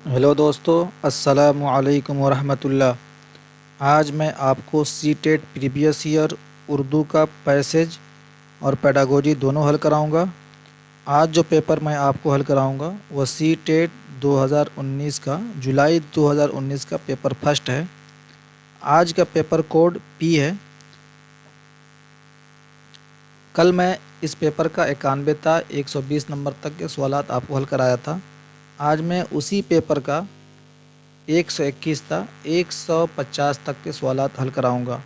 Hello دوستو، السلام علیکم ورحمۃ اللہ۔ آج میں آپ کو C TET previous year Urdu کا پیسج اور پیڈاگوجی دونوں حل کراؤں گا۔ آج جو پیپر میں آپ کو حل کراؤں گا وہ سی ٹیٹ 2019 کا جولائی 2019 کا پیپر فرسٹ ہے۔ آج کا پیپر کوڈ پی ہے۔ کل میں اس پیپر کا 91 تا 120 نمبر تک کے سوالات آپ کو حل کرایا تھا۔ آج میں اسی پیپر کا 121 تا 150 تک کے سوالات حل کراؤں گا۔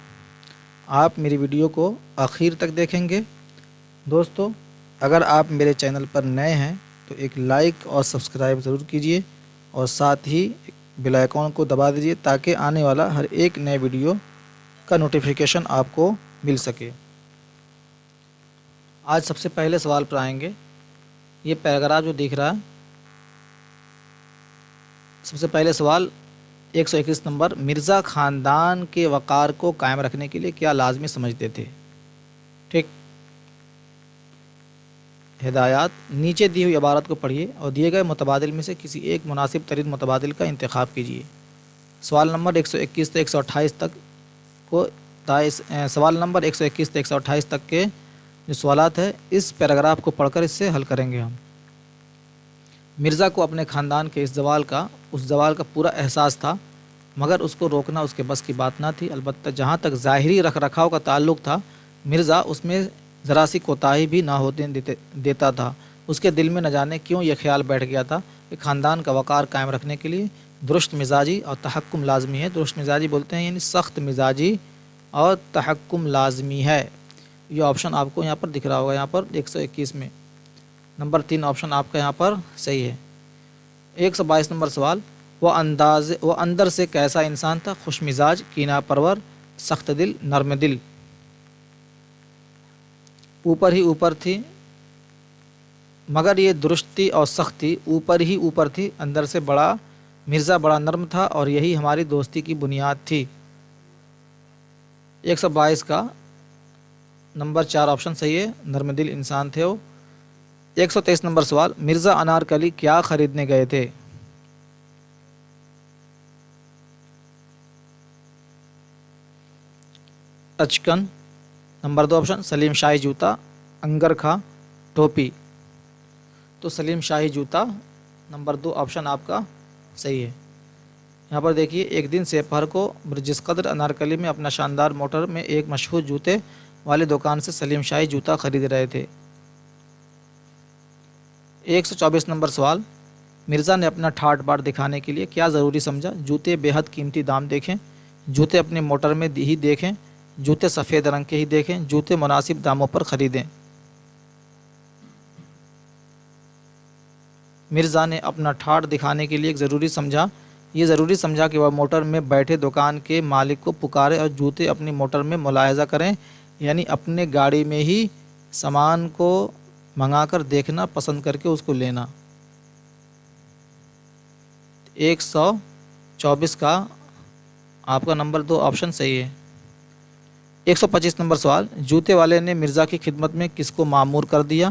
آپ میری ویڈیو کو آخر تک دیکھیں گے۔ دوستو، اگر آپ میرے چینل پر نئے ہیں تو ایک لائک اور سبسکرائب ضرور کیجئے اور ساتھ ہی بیل آئیکن کو دبا دیجئے تاکہ آنے والا ہر ایک نئے ویڈیو کا نوٹیفیکیشن آپ کو مل سکے۔ آج سب سے پہلے سوال پر آئیں گے۔ یہ پیراگراف جو دکھ رہا ہے، سب سے پہلے سوال 121 نمبر، مرزا خاندان کے وقار کو قائم رکھنے کے لیے کیا لازمی سمجھتے تھے؟ ٹھیک، ہدایات: نیچے دی ہوئی عبارت کو پڑھیے اور دیے گئے متبادل میں سے کسی ایک مناسب ترین متبادل کا انتخاب کیجیے۔ سوال نمبر 121 سے 128 تک کو سوال نمبر 121 سے 128 تک کے جو سوالات ہیں اس پیراگراف کو پڑھ کر اس سے حل کریں گے ہم۔ مرزا کو اپنے خاندان کے اس زوال کا پورا احساس تھا، مگر اس کو روکنا اس کے بس کی بات نہ تھی۔ البتہ جہاں تک ظاہری رکھ رکھاؤ کا تعلق تھا، مرزا اس میں ذرا سی کوتاہی بھی نہ ہونے دیتا تھا۔ اس کے دل میں نہ جانے کیوں یہ خیال بیٹھ گیا تھا کہ خاندان کا وقار قائم رکھنے کے لیے درست مزاجی اور تحکم لازمی ہے۔ درست مزاجی بولتے ہیں یعنی سخت مزاجی اور تحکم لازمی ہے۔ یہ آپشن آپ کو یہاں پر دکھ رہا ہوگا، یہاں پر 121 میں نمبر 3 آپشن آپ کا یہاں پر صحیح ہے۔ 122 نمبر سوال، وہ اندر سے کیسا انسان تھا؟ خوش مزاج، کینہ پرور، سخت دل، نرم دل۔ اوپر ہی اوپر تھی، مگر یہ درستی اور سختی اوپر ہی اوپر تھی۔ اندر سے مرزا بڑا نرم تھا اور یہی ہماری دوستی کی بنیاد تھی۔ 122 کا نمبر 4 آپشن صحیح ہے، نرم دل انسان تھے وہ۔ 123 نمبر سوال، مرزا انارکلی کیا خریدنے گئے تھے؟ اچکن۔ نمبر 2 آپشن سلیم شاہی جوتا، انگر کھا، ٹوپی۔ تو سلیم شاہی جوتا نمبر 2 آپشن آپ کا صحیح ہے۔ یہاں پر دیکھیے، ایک دن سپہر کو برجس قدر انارکلی میں اپنا شاندار موٹر میں ایک مشہور جوتے والے دکان سے سلیم شاہی جوتا خرید رہے تھے۔ 124 نمبر سوال، مرزا نے اپنا ٹھاٹ باٹ دکھانے کے لیے کیا ضروری سمجھا؟ جوتے بے حد قیمتی دام دیکھیں، جوتے اپنی موٹر میں ہی دیکھیں، جوتے سفید رنگ کے ہی دیکھیں، جوتے مناسب داموں پر خریدیں۔ مرزا نے اپنا ٹھاٹ دکھانے کے لیے یہ ضروری سمجھا کہ وہ موٹر میں بیٹھے دکان کے مالک کو پکارے اور جوتے اپنی موٹر میں ملاحظہ کریں، یعنی اپنے گاڑی میں ہی سامان کو منگا کر دیکھنا، پسند کر کے اس کو لینا۔ 124 کا آپ کا نمبر 2 آپشن صحیح ہے۔ 125 نمبر سوال، جوتے والے نے مرزا کی خدمت میں کس کو مامور کر دیا؟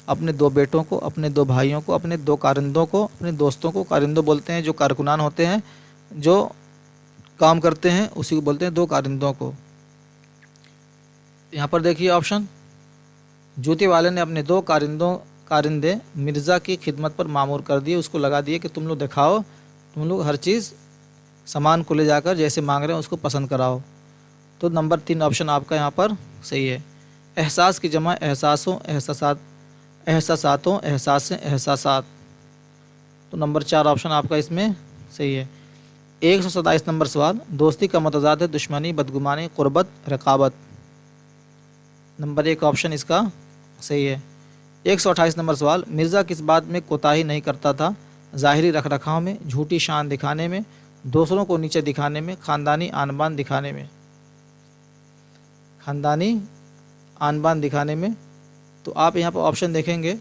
اپنے 2 بیٹوں کو، اپنے 2 بھائیوں کو، اپنے 2 کارندوں کو، اپنے دوستوں کو۔ کارندوں بولتے ہیں جو کارکنان ہوتے ہیں، جو کام کرتے ہیں، اسی کو بولتے ہیں 2 کارندوں کو۔ یہاں پر دیکھیے آپشن، جوتے والے نے اپنے 2 کارندے مرزا کی خدمت پر مامور کر دیے، اس کو لگا دیے کہ تم لوگ دکھاؤ، تم لوگ ہر چیز سامان کو لے جا کر جیسے مانگ رہے ہیں اس کو پسند کراؤ۔ تو نمبر 3 آپشن آپ کا یہاں پر صحیح ہے۔ احساس کی جمع احساسات۔ تو نمبر 4 آپشن آپ کا اس میں صحیح ہے۔ 127 نمبر سوال، دوستی کا متضاد ہے دشمنی، بدگمانی، قربت، رقابت۔ نمبر 1 آپشن اس کا صحیح ہے۔ 128 نمبر سوال، مرزا کس بات میں کوتاہی نہیں کرتا تھا؟ ظاہری رکھ رکھاؤ میں، جھوٹی شان دکھانے میں، دوسروں کو نیچے دکھانے میں، خاندانی آن بان دکھانے میں۔ خاندانی آن بان دکھانے میں۔ تو آپ یہاں پر آپشن دیکھیں گے،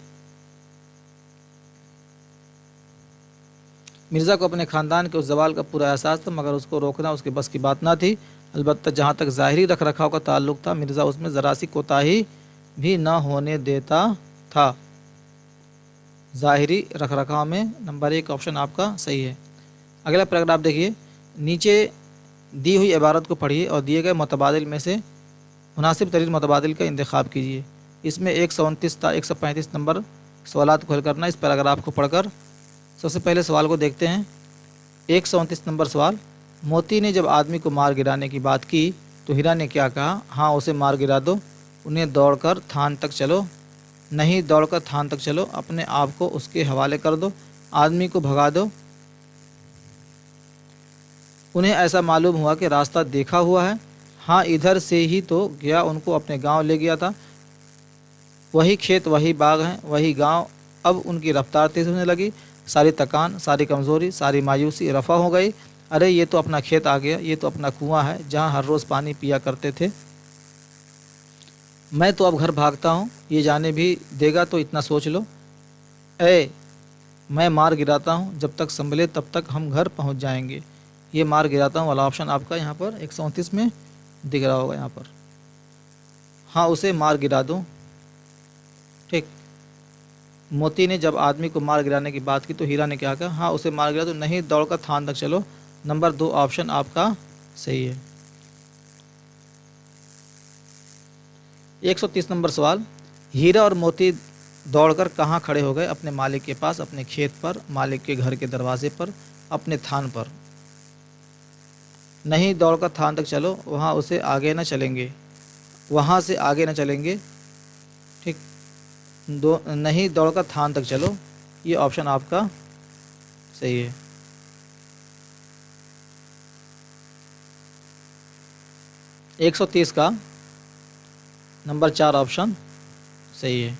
مرزا کو اپنے خاندان کے اس زوال کا پورا احساس تھا، مگر اس کو روکنا اس کے بس کی بات نہ تھی۔ البتہ جہاں تک ظاہری رکھ رکھاؤ کا تعلق تھا، مرزا اس میں ذرا سی کوتاہی بھی نہ ہونے دیتا تھا۔ ظاہری رکھ رکھاؤ میں نمبر 1 آپشن آپ کا صحیح ہے۔ अगला पैराग्राफ देखिए, नीचे दी हुई इबारत को पढ़िए और दिए गए मुतबादिल में से मुनासिब तरीन मुतबादिल का इंतखाब कीजिए। इसमें 129 था 135 नंबर सवालात को हल करना। इस पैराग्राफ को पढ़कर सबसे पहले सवाल को देखते हैं। 129 नंबर सवाल, मोती ने जब आदमी को मार गिराने की बात की तो हीरा ने क्या कहा? हाँ, उसे मार गिरा दो, उन्हें दौड़कर थान तक चलो, नहीं दौड़कर थान तक चलो, अपने आप को उसके हवाले कर दो, आदमी को भगा दो, उन्हें ऐसा मालूम हुआ कि रास्ता देखा हुआ है, हाँ इधर से ही तो गया, उनको अपने गांव ले गया था, वही खेत वही बाग हैं वही गांव। अब उनकी रफ्तार तेज़ होने लगी, सारी थकान सारी कमज़ोरी सारी मायूसी रफ़ा हो गई। अरे ये तो अपना खेत आ गया, ये तो अपना कुआं है जहाँ हर रोज़ पानी पिया करते थे। मैं तो अब घर भागता हूँ, ये जाने भी देगा तो इतना सोच लो। मैं मार गिराता हूँ, जब तक संभले तब तक हम घर पहुँच जाएंगे। ये मार गिराता हूँ वाला ऑप्शन आपका यहाँ पर 129 में दिख रहा होगा यहाँ पर। हाँ, उसे मार गिरा दूँ। ठीक, मोती ने जब आदमी को मार गिराने की बात की तो हीरा ने क्या कहा? हाँ, उसे मार गिरा दो, नहीं दौड़कर थान तक चलो। नंबर 2 ऑप्शन आपका सही है। 130 नंबर सवाल, हीरा और मोती दौड़कर कहाँ खड़े हो गए? अपने मालिक के पास, अपने खेत पर, मालिक के घर के दरवाजे पर, अपने थान पर। नहीं दौड़कर थान तक चलो, वहाँ उसे आगे न चलेंगे, वहाँ से आगे न चलेंगे। ठीक, नहीं दौड़कर थान तक चलो, ये ऑप्शन आपका सही है। एक 130 का नंबर 4 ऑप्शन सही है।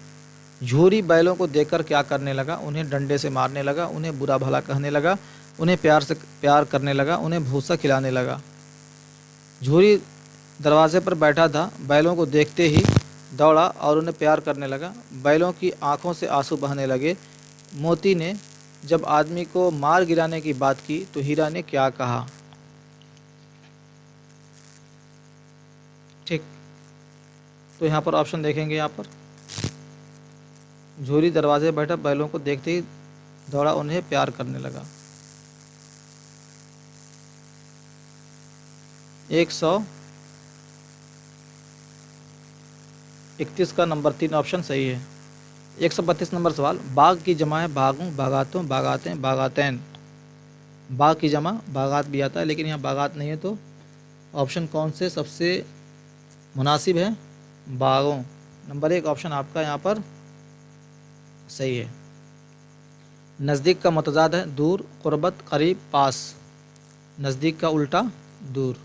झूरी बैलों को देखकर क्या करने लगा? उन्हें डंडे से मारने लगा, उन्हें बुरा भला कहने लगा, उन्हें प्यार करने लगा, उन्हें भूसा खिलाने लगा। झूरी दरवाजे पर बैठा था, बैलों को देखते ही दौड़ा और उन्हें प्यार करने लगा। बैलों की आंखों से आंसू बहने लगे। मोती ने जब आदमी को मार गिराने की बात की तो हीरा ने क्या कहा? ठीक, तो यहाँ पर ऑप्शन देखेंगे। यहाँ पर झूरी दरवाजे पर बैठा, बैलों को देखते ही दौड़ा, उन्हें प्यार करने लगा। 131 का नंबर 3 ऑप्शन सही है। 132 नंबर सवाल, बाग की जमा है बागों, बागातों, बागातें, बागातैन। बाग की जमा बागात भी आता है, लेकिन यहाँ बागात नहीं है, तो ऑप्शन कौन से सबसे मुनासिब है? बागों। नंबर 1 ऑप्शन आपका यहाँ पर सही है। नज़दीक का मुतज़ाद है दूर, क़ुरबत, करीब, पास। नज़दीक का उल्टा दूर।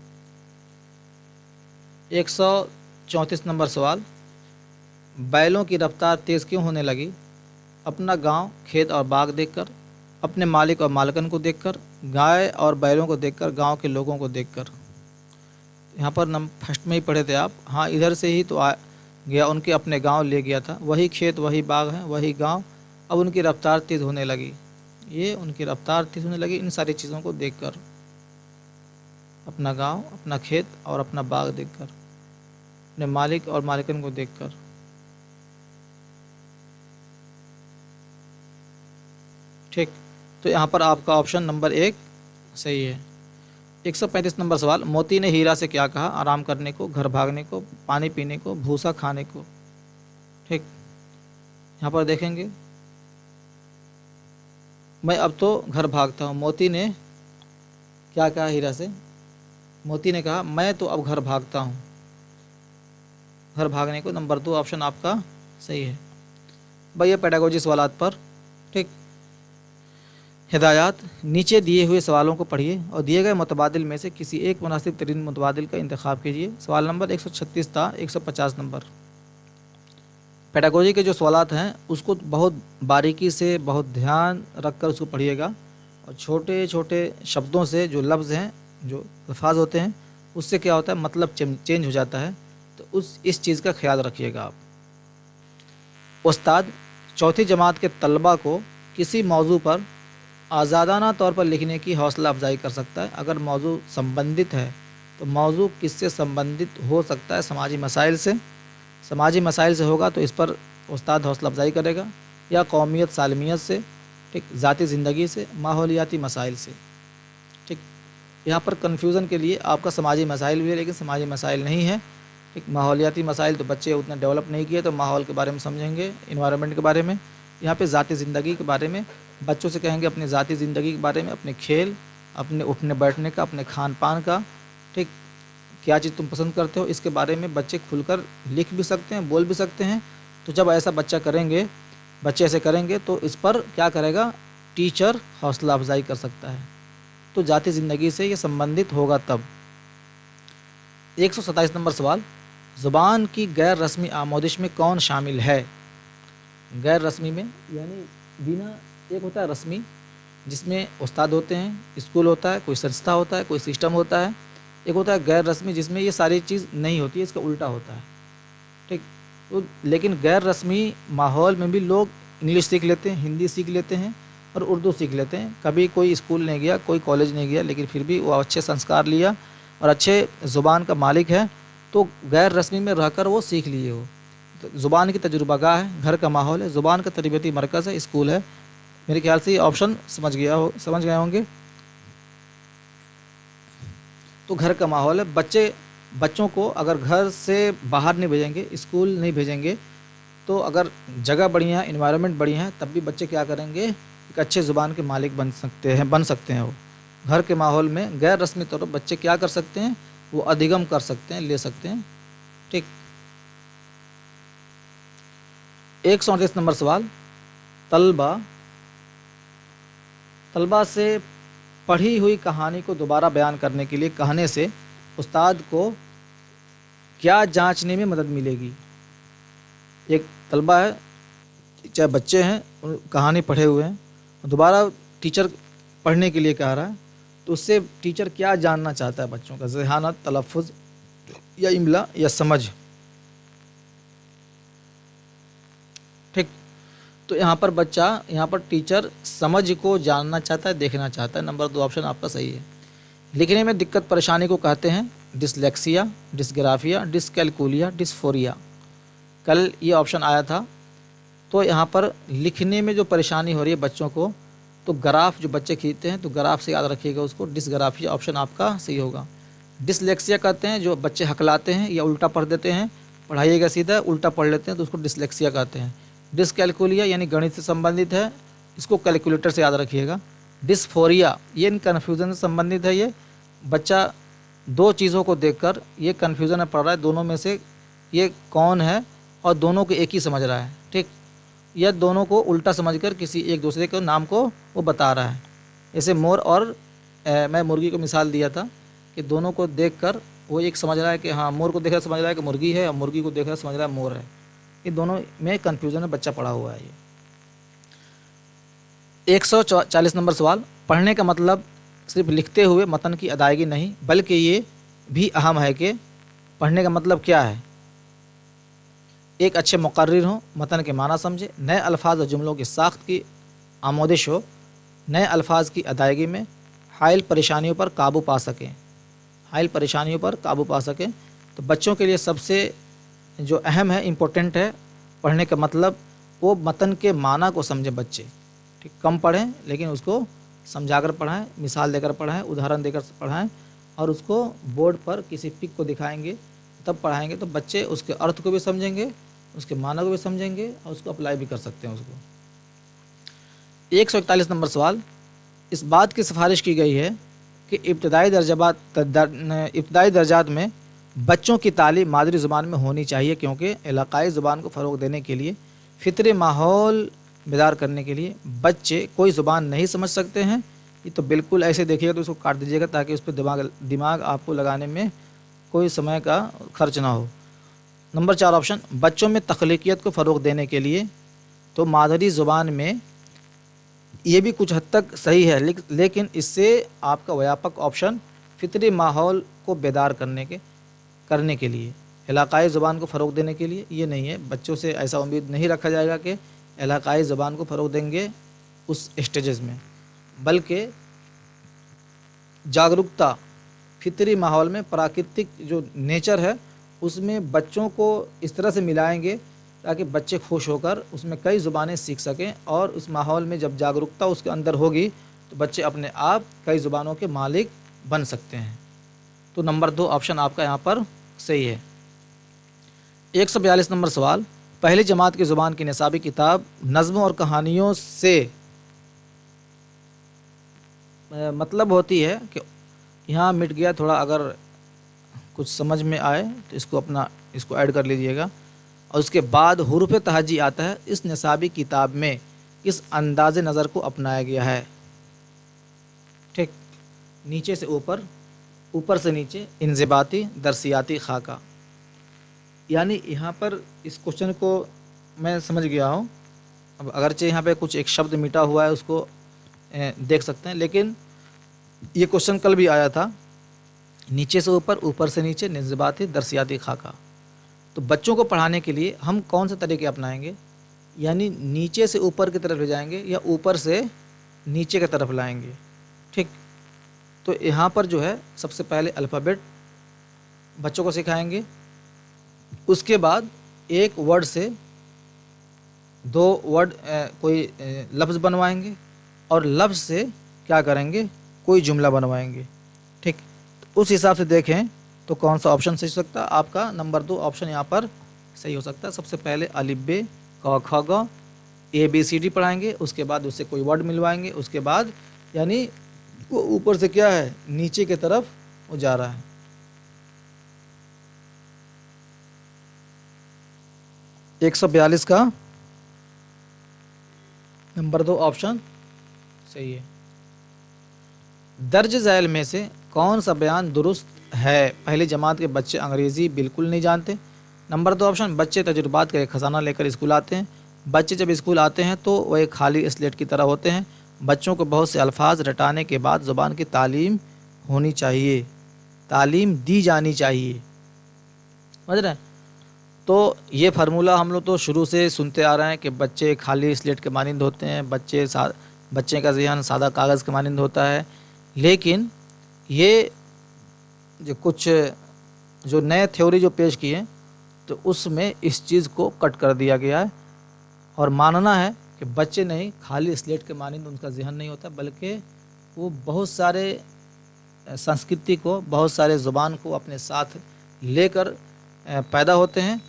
134 नंबर सवाल, बैलों की रफ्तार तेज़ क्यों होने लगी? अपना गांव, खेत और बाग देखकर, अपने मालिक और मालकन को देखकर, गाय और बैलों को देखकर, गांव के लोगों को देखकर। यहाँ पर फर्स्ट में ही पढ़े थे आप। हाँ, इधर से ही तो आ गया, उनके अपने गांव ले गया था, वही खेत वही बाग है वही गांव। अब उनकी रफ्तार तेज़ होने लगी, ये उनकी रफ्तार तेज़ होने लगी इन सारी चीज़ों को देखकर, अपना गांव, अपना खेत और अपना बाग देखकर, अपने मालिक और मालिकन को देखकर। ठीक, तो यहाँ पर आपका ऑप्शन नंबर 1 सही है। 135 नंबर सवाल, मोती ने हीरा से क्या कहा? आराम करने को, घर भागने को, पानी पीने को, भूसा खाने को। ठीक, यहाँ पर देखेंगे, मैं अब तो घर भागता हूँ। मोती ने क्या कहा हीरा से? मोती ने कहा मैं तो अब घर भागता हूँ, घर भागने को। नंबर 2 ऑप्शन आपका सही है। भाई ये पेडागोजी सवालात पर। ठीक, हिदायत, नीचे दिए हुए सवालों को पढ़िए और दिए गए मुतबादिल में से किसी एक मुनासिब तरीन मुतबादिल का इंतखाब कीजिए। सवाल नंबर 136 था 150 नंबर। पेडागोजी के जो सवालात हैं उसको बहुत बारीकी से, बहुत ध्यान रख कर उसको पढ़िएगा, और छोटे छोटे शब्दों से जो लफ्ज़ हैं, जो अल्फाज होते हैं, उससे क्या होता है मतलब चेंज हो जाता है, तो इस चीज़ का ख्याल रखिएगा आप। उस्ताद चौथी जमात के तलबा को किसी मौजू पर आज़ादाना तौर पर लिखने की हौसला अफजाई कर सकता है। अगर मौजू संबंधित है तो मौजू किससे संबंधित हो सकता है? समाजी मसाइल से। समाजी मसाइल से होगा तो इस पर उस्ताद हौसला अफजाई करेगा, या कौमियत सालमियत से, ठीक, ज़ाती ज़िंदगी से, माहौलियाती मसाइल से। यहाँ पर कन्फ्यूज़न के लिए आपका समाजी मसाइल भी है, लेकिन समाजी मसाइल नहीं है। एक माहौलियाती मसाइल तो बच्चे उतना डेवलप नहीं किए, तो माहौल के बारे में समझेंगे, इन्वायरमेंट के बारे में। यहाँ पे ज़ाती ज़िंदगी के बारे में बच्चों से कहेंगे, अपनी ज़ाती ज़िंदगी के बारे में, अपने खेल, अपने उठने बैठने का, अपने खान पान का, ठीक, क्या चीज़ तुम पसंद करते हो, इसके बारे में बच्चे खुलकर लिख भी सकते हैं, बोल भी सकते हैं। तो जब ऐसा बच्चे ऐसे करेंगे तो इस पर क्या करेगा, टीचर हौसला अफजाई कर सकता है। तो ज़ाती ज़िंदगी से ये संबंधित होगा तब। 127 नंबर सवाल, ज़ुबान की गैर रस्मी आमोदिश में कौन शामिल है? गैर रस्मी में यानी बिना, एक होता है रस्मी जिसमें उस्ताद होते हैं, स्कूल होता है, कोई संस्था होता है, कोई सिस्टम होता है। एक होता है गैर रस्मी जिसमें ये सारी चीज़ नहीं होती है, इसका उल्टा होता है, ठीक। तो लेकिन गैर रस्मी माहौल में भी लोग इंग्लिश सीख लेते हैं, हिंदी सीख लेते हैं और उर्दू सीख लेते हैं। कभी कोई स्कूल नहीं गया, कोई कॉलेज नहीं गया, लेकिन फिर भी वो अच्छे संस्कार लिया और अच्छे ज़ुबान का मालिक है, तो गैर रस्मी में रहकर वो सीख लिए हो। तो ज़ुबान की तजुर्बागाह है, घर का माहौल है, ज़ुबान का तरबियती मरकज़ है, स्कूल है। मेरे ख्याल से ये ऑप्शन समझ गए होंगे। तो घर का माहौल है। बच्चों को अगर घर से बाहर नहीं भेजेंगे, स्कूल नहीं भेजेंगे, तो अगर जगह बढ़िया है, इन्वायरमेंट बढ़िया है, तब भी बच्चे क्या करेंगे, एक अच्छे ज़ुबान के मालिक बन सकते हैं वो। घर के माहौल में गैर रस्मी तौर पर बच्चे क्या कर सकते हैं, वो अधिगम कर सकते हैं, ले सकते हैं, ठीक। 138 नंबर सवाल, तलबा से पढ़ी हुई कहानी को दोबारा बयान करने के लिए कहने से उस्ताद को क्या जांचने में मदद मिलेगी? एक तलबा है, चाहे बच्चे हैं, कहानी पढ़े हुए हैं, दोबारा टीचर पढ़ने के लिए कह रहा है, तो उससे टीचर क्या जानना चाहता है बच्चों का, ज़हानत, तलफ़्फ़ुज़ या इमला या समझ, ठीक। तो यहाँ पर टीचर समझ को जानना चाहता है, देखना चाहता है। नंबर 2 ऑप्शन आपका सही है। लिखने में दिक्कत परेशानी को कहते हैं डिसलेक्सिया, डिसग्राफिया, डिसकैलकुलिया, डिस्फोरिया। कल ये ऑप्शन आया था। तो यहाँ पर लिखने में जो परेशानी हो रही है बच्चों को, तो ग्राफ जो बच्चे खींचते हैं, तो ग्राफ से याद रखिएगा उसको, डिसग्राफिया ऑप्शन आपका सही होगा। डिसलेक्सिया कहते हैं जो बच्चे हकलाते हैं या उल्टा पढ़ देते हैं, पढ़ाइएगा सीधा, उल्टा पढ़ लेते हैं, तो उसको डिसलेक्सिया कहते हैं। डिसकैलकुलिया यानी गणित से संबंधित है, इसको कैलकुलेटर से याद रखिएगा। डिस्फोरिया ये इन कन्फ्यूज़न से संबंधित है। ये बच्चा दो चीज़ों को देखकर ये कन्फ्यूज़न में पड़ रहा है, दोनों में से ये कौन है, और दोनों को एक ही समझ रहा है, ठीक। या दोनों को उल्टा समझकर किसी एक दूसरे के नाम को वो बता रहा है। जैसे मोर और मैं मुर्गी को मिसाल दिया था कि दोनों को देखकर वो एक समझ रहा है कि हाँ, मोर को देखकर समझ रहा है कि मुर्गी है, और मुर्गी को देखकर समझ रहा है मोर है। ये दोनों में कन्फ्यूज़न में बच्चा पड़ा हुआ है। ये 140 नंबर सवाल, पढ़ने का मतलब सिर्फ लिखते हुए मतन की अदायगी नहीं, बल्कि ये भी अहम है कि पढ़ने का मतलब क्या है। एक अच्छे मुक़र्रिर हो, मतन के माना समझे, नए अल्फाज और जुमलों की साख्त की आमोदिश हो, नए अल्फाज की अदायगी में हाइल परेशानियों पर काबू पा सकें। तो बच्चों के लिए सबसे जो अहम है, इम्पोर्टेंट है पढ़ने का मतलब, वो मतन के माना को समझे बच्चे, ठीक। कम पढ़ें लेकिन उसको समझाकर पढ़ाएं, मिसाल देकर पढ़ाएं, उदाहरण देकर पढ़ाएं, और उसको बोर्ड पर किसी पिक को दिखाएंगे तब पढ़ाएंगे, तो बच्चे उसके अर्थ को भी समझेंगे, उसके माना को भी समझेंगे, और उसको अप्लाई भी कर सकते हैं उसको। 141 नंबर सवाल, इस बात की सिफारिश की गई है कि इब्तदाई दर्जात में बच्चों की तालीम मादरी ज़ुबान में होनी चाहिए, क्योंकि इलाक़ाई ज़ुबान को फ़रोग़ देने के लिए, फ़ितरी माहौल बेदार करने के लिए बच्चे कोई ज़ुबान नहीं समझ सकते हैं। ये तो बिल्कुल ऐसे देखिएगा तो उसको काट दीजिएगा, ताकि उस पर दिमाग आपको लगाने में कोई समय का खर्च ना हो। नंबर 4 ऑप्शन, बच्चों में तख्लीकियत को फ़रोग़ देने के लिए, तो मादरी ज़ुबान में ये भी कुछ हद तक सही है, लेकिन इससे आपका व्यापक ऑप्शन फ़ितरी माहौल को बेदार करने के लिए, इलाक़ाई ज़ुबान को फ़रोग़ देने के लिए ये नहीं है। बच्चों से ऐसा उम्मीद नहीं रखा जाएगा कि इलाक़ाई ज़ुबान को फ़रोग़ देंगे उस स्टेजेस में, बल्कि जागरूकता, फ़ितरी माहौल में प्राकृतिक जो नेचर है उसमें बच्चों को इस तरह से मिलाएंगे ताकि बच्चे खुश होकर उसमें कई ज़ुबानें सीख सकें, और उस माहौल में जब जागरूकता उसके अंदर होगी तो बच्चे अपने आप कई ज़ुबानों के मालिक बन सकते हैं। तो नंबर 2 ऑप्शन आपका यहाँ पर सही है। 142 नंबर सवाल, पहली जमात की ज़ुबान की निसाबी किताब नज़्म और कहानियों से मतलब होती है कि यहाँ मिट गया थोड़ा, अगर कुछ समझ में आए तो इसको ऐड कर लीजिएगा। और उसके बाद हुरूफ तहजी आता है, इस निसाबी किताब में किस अंदाज़ नज़र को अपनाया गया है। ठीक, नीचे से ऊपर, ऊपर से नीचे, इंज़िबाती दरसियाती खाका। यानी यहाँ पर इस क्वेश्चन को मैं समझ गया हूँ। अब अगरचे यहाँ पे कुछ एक शब्द मिटा हुआ है, उसको देख सकते हैं, लेकिन ये क्वेश्चन कल भी आया था, नीचे से ऊपर, ऊपर से नीचे, इंज़िबाती दरसियाती खाका। तो बच्चों को पढ़ाने के लिए हम कौन से तरीके अपनाएंगे? यानी नीचे से ऊपर की तरफ ले जाएंगे या ऊपर से नीचे की तरफ लाएंगे। ठीक, तो यहाँ पर जो है सबसे पहले अल्फ़ाबेट बच्चों को सिखाएंगे, उसके बाद एक वर्ड से 2 वर्ड कोई लफ्ज़ बनवाएंगे, और लफ्ज़ से क्या करेंगे, कोई जुमला बनवाएंगे। ठीक, तो उस हिसाब से देखें तो कौन सा ऑप्शन सही हो सकता है? आपका नंबर 2 ऑप्शन यहाँ पर सही हो सकता है। सबसे पहले अलिफ बे क ख ग ABCD पढ़ाएंगे, उसके बाद उससे कोई वर्ड मिलवाएंगे, उसके बाद यानी वो ऊपर से क्या है, नीचे की तरफ वो जा रहा है। एक 142 का नंबर 2 ऑप्शन सही है। दर्ज झैल में से कौन सा बयान दुरुस्त है? पहली जमात के बच्चे अंग्रेज़ी बिल्कुल नहीं जानते। नंबर 2 ऑप्शन, बच्चे तजुर्बात का एक ख़जाना लेकर स्कूल आते हैं। बच्चे जब स्कूल आते हैं तो वह एक खाली स्लेट की तरह होते हैं। बच्चों को बहुत से अल्फाज रटाने के बाद ज़ुबान की तालीम होनी चाहिए, तालीम दी जानी चाहिए। समझ रहे हैं? तो ये फार्मूला हम लोग तो शुरू से सुनते आ रहे हैं कि बच्चे खाली स्लेट के मानिंद होते हैं, बच्चे का ज़हन सादा कागज़ के मानिंद होता है। लेकिन ये जो कुछ जो नए थ्योरी जो पेश की है, तो उसमें इस चीज़ को कट कर दिया गया है, और मानना है कि बच्चे नहीं खाली स्लेट के मानिंद उनका ज़हन नहीं होता, बल्कि वो बहुत सारे संस्कृति को, बहुत सारे ज़ुबान को अपने साथ लेकर पैदा होते हैं।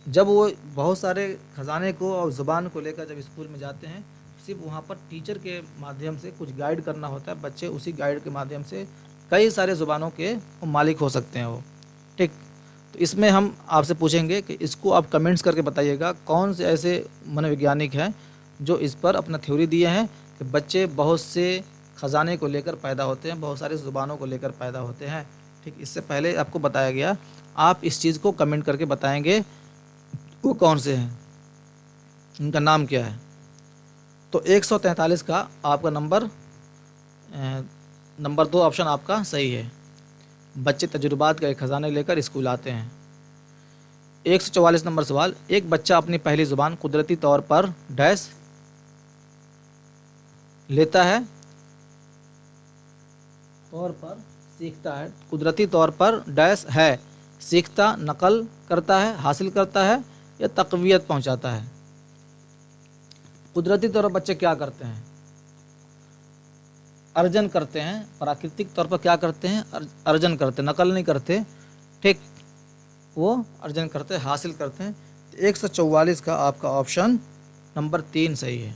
जब वो बहुत सारे ख़जाने को और ज़ुबान को लेकर जब स्कूल में जाते हैं, सिर्फ वहाँ पर टीचर के माध्यम से कुछ गाइड करना होता है, बच्चे उसी गाइड के माध्यम से कई सारे ज़ुबानों के मालिक हो सकते हैं वो। ठीक, तो इसमें हम आपसे पूछेंगे कि इसको आप कमेंट्स करके बताइएगा कौन से ऐसे मनोवैज्ञानिक हैं जो इस पर अपना थ्योरी दिए हैं कि बच्चे बहुत से ख़जाने को लेकर पैदा होते हैं, बहुत सारे ज़ुबानों को लेकर पैदा होते हैं। ठीक, इससे पहले आपको बताया गया, आप इस चीज़ को कमेंट करके बताएंगे वो कौन से हैं, उनका नाम क्या है। तो 143 का आपका नंबर 2 ऑप्शन आपका सही है। बच्चे तजुर्बात का एक ख़जाने लेकर स्कूल आते हैं। 144 नंबर सवाल, एक बच्चा अपनी पहली ज़ुबान कुदरती तौर पर डैश लेता है, तौर पर सीखता है, कुदरती तौर पर डैश है, सीखता, नकल करता है, हासिल करता है या तक़वियत पहुंचाता है। कुदरती तौर पर बच्चे क्या करते हैं? अर्जन करते हैं। प्राकृतिक तौर पर क्या करते हैं? अर्जन करते, नकल नहीं करते। ठीक, वो अर्जन करते, हासिल करते हैं। 144 का आपका ऑप्शन नंबर 3 सही है,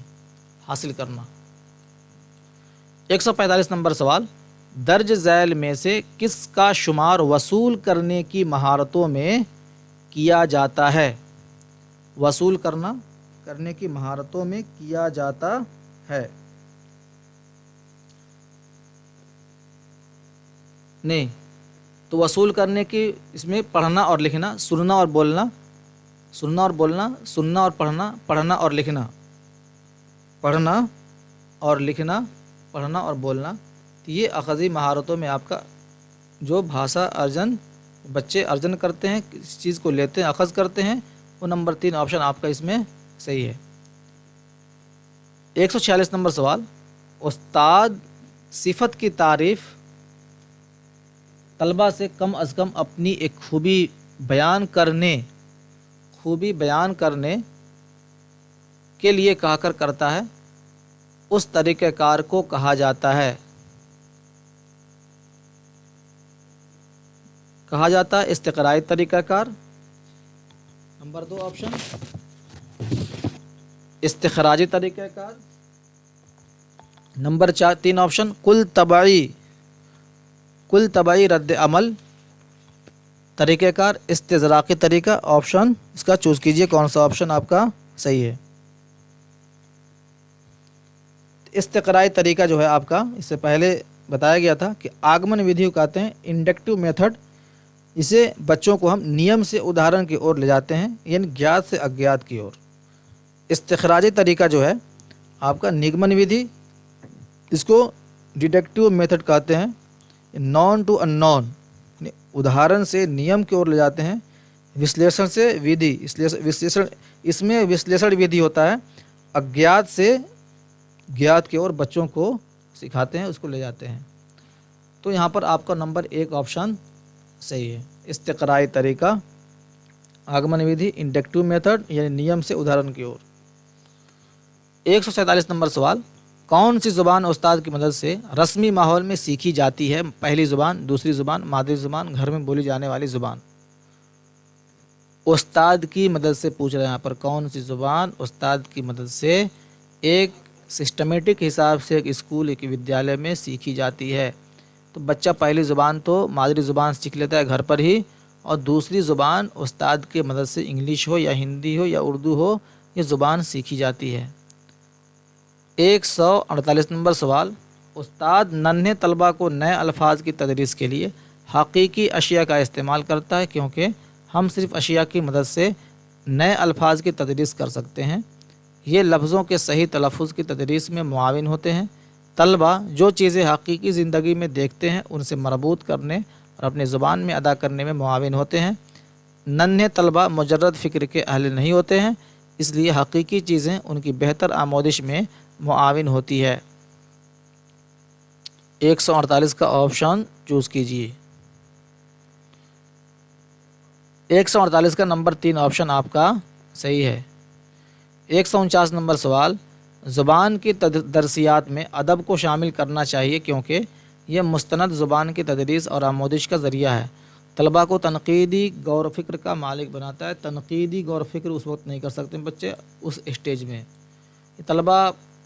हासिल करना। 145 नंबर सवाल, दर्ज झैल में से किसका शुमार वसूल करने की महारतों में किया जाता है? वसूल करने की महारतों में किया जाता है। नहीं, तो वसूल करने की इसमें पढ़ना और लिखना, सुनना और बोलना, सुनना और बोलना, सुनना और पढ़ना, पढ़ना और लिखना, पढ़ना और लिखना, पढ़ना और बोलना। तो ये अख़ज़ी महारतों में आपका जो भाषा अर्जन बच्चे अर्जन करते हैं, किस चीज़ को लेते हैं, अख़ज़ करते हैं, वो नंबर 3 ऑप्शन आपका इसमें सही है। 146 नंबर सवाल, उस्ताद सिफत की तारीफ़ तलबा से कम अज़ कम अपनी एक खूबी बयान करने के लिए कहकर करता है, उस तरीक़ेकार को कहा जाता है। کہا جاتا ہے استقرائی طریقہ کار، نمبر 2 آپشن استخراجی طریقہ کار، نمبر 3 آپشن کل طبعی رد عمل طریقہ کار، استزراقی طریقہ۔ آپشن اس کا چوز کیجئے کون سا آپشن آپ کا صحیح ہے۔ استقرائی طریقہ جو ہے آپ کا، اس سے پہلے بتایا گیا تھا کہ آگمن ودھی کو کہتے ہیں انڈکٹیو میتھڈ، اسے بچوں کو ہم نیم سے ادھارن کی اور لے جاتے ہیں، یعنی گیات سے اگیات کی اور۔ استخراجی طریقہ جو ہے آپ کا نگمن ودھی، اس کو ڈیڈکٹیو میتھڈ کہتے ہیں، نان ٹو ان نون، ادھارن سے نیم کی اور لے جاتے ہیں۔ وشلیشن سے ودھی، اس میں وشلیشن ودھی ہوتا ہے، اگیات سے گیات کی اور بچوں کو سکھاتے ہیں، اس کو لے جاتے ہیں۔ تو یہاں پر آپ کا نمبر 1 آپشن صحیح ہے، استقرائی طریقہ، آگمن ودھی، انڈکٹیو میتھڈ یعنی نیم سے ادھارن کی اور۔ 147 نمبر سوال، کون سی زبان استاد کی مدد سے رسمی ماحول میں سیکھی جاتی ہے؟ پہلی زبان، دوسری زبان، مادری زبان، گھر میں بولی جانے والی زبان۔ استاد کی مدد سے پوچھ رہے ہیں یہاں پر، کون سی زبان استاد کی مدد سے ایک سسٹمیٹک حساب سے ایک اسکول ایک ودیالیہ میں سیکھی جاتی ہے؟ تو بچہ پہلی زبان تو مادری زبان سیکھ لیتا ہے گھر پر ہی، اور دوسری زبان استاد کی مدد سے انگلش ہو یا ہندی ہو یا اردو ہو، یہ زبان سیکھی جاتی ہے۔ 148 نمبر سوال، استاد ننھے طلبہ کو نئے الفاظ کی تدریس کے لیے حقیقی اشیاء کا استعمال کرتا ہے، کیونکہ ہم صرف اشیاء کی مدد سے نئے الفاظ کی تدریس کر سکتے ہیں۔ یہ لفظوں کے صحیح تلفظ کی تدریس میں معاون ہوتے ہیں۔ طلبہ جو چیزیں حقیقی زندگی میں دیکھتے ہیں ان سے مربوط کرنے اور اپنی زبان میں ادا کرنے میں معاون ہوتے ہیں۔ ننھے طلبہ مجرد فکر کے اہل نہیں ہوتے ہیں، اس لیے حقیقی چیزیں ان کی بہتر آموزش میں معاون ہوتی ہے۔ 148 کا آپشن چوز کیجیے۔ 148 کا نمبر 3 آپشن آپ کا صحیح ہے۔ 149 نمبر سوال، زبان کی درسیات میں ادب کو شامل کرنا چاہیے کیونکہ یہ مستند زبان کی تدریس اور آموزش کا ذریعہ ہے۔ طلبہ کو تنقیدی غور و فکر کا مالک بناتا ہے۔ تنقیدی غور و فکر اس وقت نہیں کر سکتے بچے اس اسٹیج میں۔ طلبہ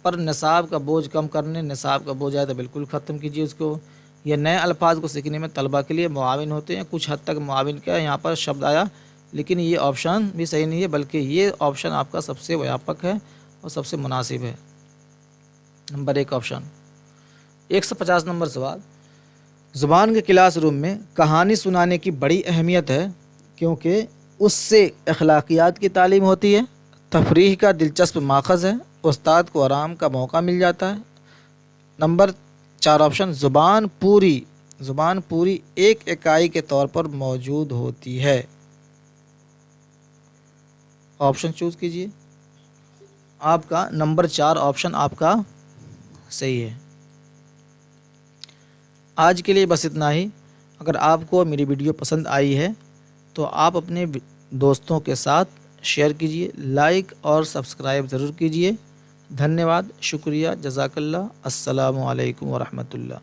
پر نصاب کا بوجھ کم کرنے، نصاب کا بوجھ آئے تو بالکل ختم کیجیے اس کو۔ یہ نئے الفاظ کو سیکھنے میں طلبہ کے لیے معاون ہوتے ہیں۔ کچھ حد تک معاون کیا یہاں پر شبد آیا، لیکن یہ آپشن بھی صحیح نہیں ہے، بلکہ یہ آپشن آپ کا سب سے ویاپک ہے اور سب سے مناسب ہے، نمبر 1 آپشن۔ 150 نمبر سوال، زبان کے کلاس روم میں کہانی سنانے کی بڑی اہمیت ہے کیونکہ اس سے اخلاقیات کی تعلیم ہوتی ہے، تفریح کا دلچسپ ماخذ ہے، استاد کو آرام کا موقع مل جاتا ہے۔ نمبر 4 آپشن، زبان پوری ایک اکائی کے طور پر موجود ہوتی ہے۔ آپشن چوز کیجئے۔ آپ کا نمبر 4 آپشن آپ کا صحیح ہے۔ آج کے لیے بس اتنا ہی۔ اگر آپ کو میری ویڈیو پسند آئی ہے تو آپ اپنے دوستوں کے ساتھ شیئر کیجئے، لائک اور سبسکرائب ضرور کیجئے۔ دھنیہ واد، شکریہ، جزاک اللہ، السلام علیکم ورحمۃ اللہ۔